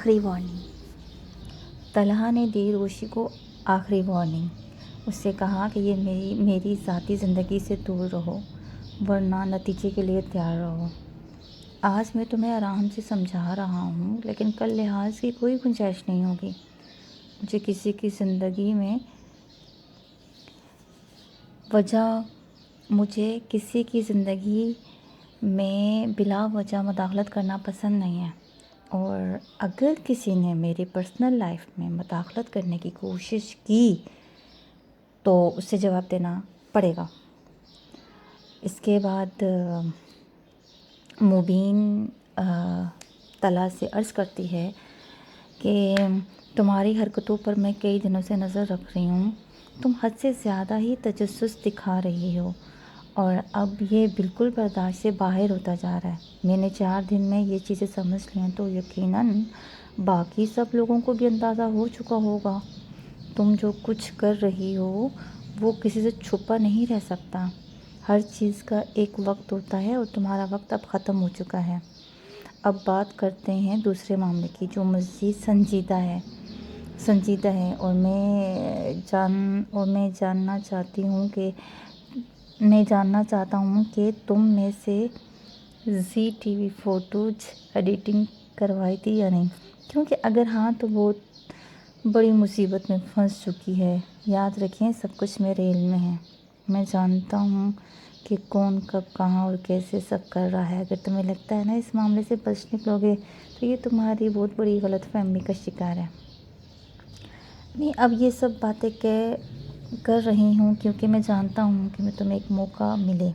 آخری وارننگ۔ طلحہ نے دی روشی کو آخری وارننگ۔ اس سے کہا کہ یہ میری ذاتی زندگی سے دور رہو، ورنہ نتیجے کے لیے تیار رہو۔ آج میں تمہیں آرام سے سمجھا رہا ہوں، لیکن کل لحاظ کی کوئی گنجائش نہیں ہوگی۔ مجھے کسی کی زندگی میں بلا وجہ مداخلت کرنا پسند نہیں ہے، اور اگر کسی نے میری پرسنل لائف میں مداخلت کرنے کی کوشش کی تو اسے جواب دینا پڑے گا۔ اس کے بعد مبین طلحہ سے عرض کرتی ہے کہ تمہاری حرکتوں پر میں کئی دنوں سے نظر رکھ رہی ہوں، تم حد سے زیادہ ہی تجسس دکھا رہی ہو، اور اب یہ بالکل برداشت سے باہر ہوتا جا رہا ہے۔ میں نے 4 دن میں یہ چیزیں سمجھ لیں تو یقیناً باقی سب لوگوں کو بھی اندازہ ہو چکا ہوگا۔ تم جو کچھ کر رہی ہو وہ کسی سے چھپا نہیں رہ سکتا۔ ہر چیز کا ایک وقت ہوتا ہے، اور تمہارا وقت اب ختم ہو چکا ہے۔ اب بات کرتے ہیں دوسرے معاملے کی، جو مزید سنجیدہ ہے، اور میں جاننا چاہتا ہوں کہ تم میں سے زی ٹی وی فوٹوز ایڈیٹنگ کروائی تھی یا نہیں، کیونکہ اگر ہاں تو بہت بڑی مصیبت میں پھنس چکی ہے۔ یاد رکھیں سب کچھ میرے علم میں ہے۔ میں جانتا ہوں کہ کون کب کہاں اور کیسے سب کر رہا ہے۔ اگر تمہیں لگتا ہے اس معاملے سے بچ نکلو گے تو یہ تمہاری بہت بڑی غلط فہمی کا شکار ہے۔ میں اب یہ سب باتیں کر رہی ہوں کیونکہ میں جانتا ہوں کہ تمہیں ایک موقع ملے،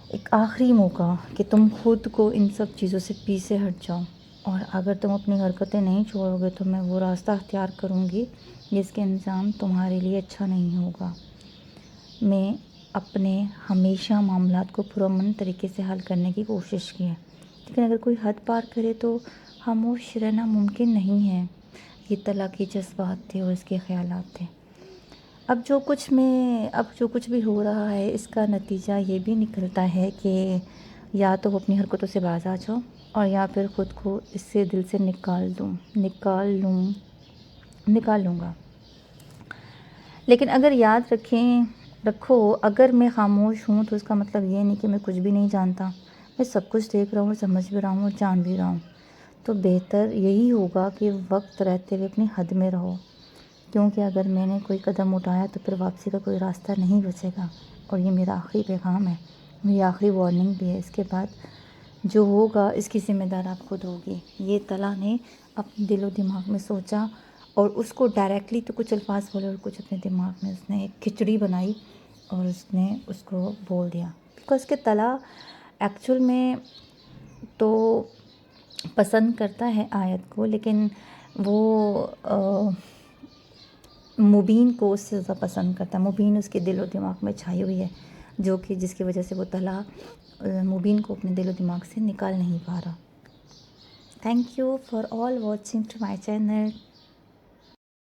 ایک آخری موقع، کہ تم خود کو ان سب چیزوں سے پیچھے ہٹ جاؤ، اور اگر تم اپنی حرکتیں نہیں چھوڑو گے تو میں وہ راستہ اختیار کروں گی جس کے انجام تمہارے لیے اچھا نہیں ہوگا۔ میں اپنے ہمیشہ معاملات کو پرامن طریقے سے حل کرنے کی کوشش کی ہے، لیکن اگر کوئی حد پار کرے تو خاموش رہنا ممکن نہیں ہے۔ یہ طلحہ کے جذبات تھے اور اس کے خیالات تھے۔ اب جو کچھ بھی ہو رہا ہے اس کا نتیجہ یہ بھی نکلتا ہے کہ یا تو وہ اپنی حرکتوں سے باز آ جاؤ، اور یا پھر خود کو اس سے دل سے نکال لوں گا۔ لیکن اگر یاد رکھو، اگر میں خاموش ہوں تو اس کا مطلب یہ نہیں کہ میں کچھ بھی نہیں جانتا۔ میں سب کچھ دیکھ رہا ہوں، سمجھ بھی رہا ہوں اور جان بھی رہا ہوں۔ تو بہتر یہی ہوگا کہ وقت رہتے ہوئے اپنی حد میں رہو، کیونکہ اگر میں نے کوئی قدم اٹھایا تو پھر واپسی کا کوئی راستہ نہیں بچے گا، اور یہ میرا آخری پیغام ہے، میری آخری وارننگ بھی ہے۔ اس کے بعد جو ہوگا اس کی ذمہ دار آپ خود ہوگی۔ یہ طلحہ نے اپنے دل و دماغ میں سوچا، اور اس کو ڈائریکٹلی تو کچھ الفاظ بولے اور کچھ اپنے دماغ میں اس نے ایک کھچڑی بنائی اور اس نے اس کو بول دیا، بیکاز کہ طلحہ ایکچول میں تو پسند کرتا ہے آیت کو، لیکن وہ مبین کو اس سے زیادہ پسند کرتا ہے۔ مبین اس کے دل و دماغ میں چھائی ہوئی ہے، جس کی وجہ سے وہ طلحہ مبین کو اپنے دل و دماغ سے نکال نہیں پا رہا۔ Thank you for all watching to my channel.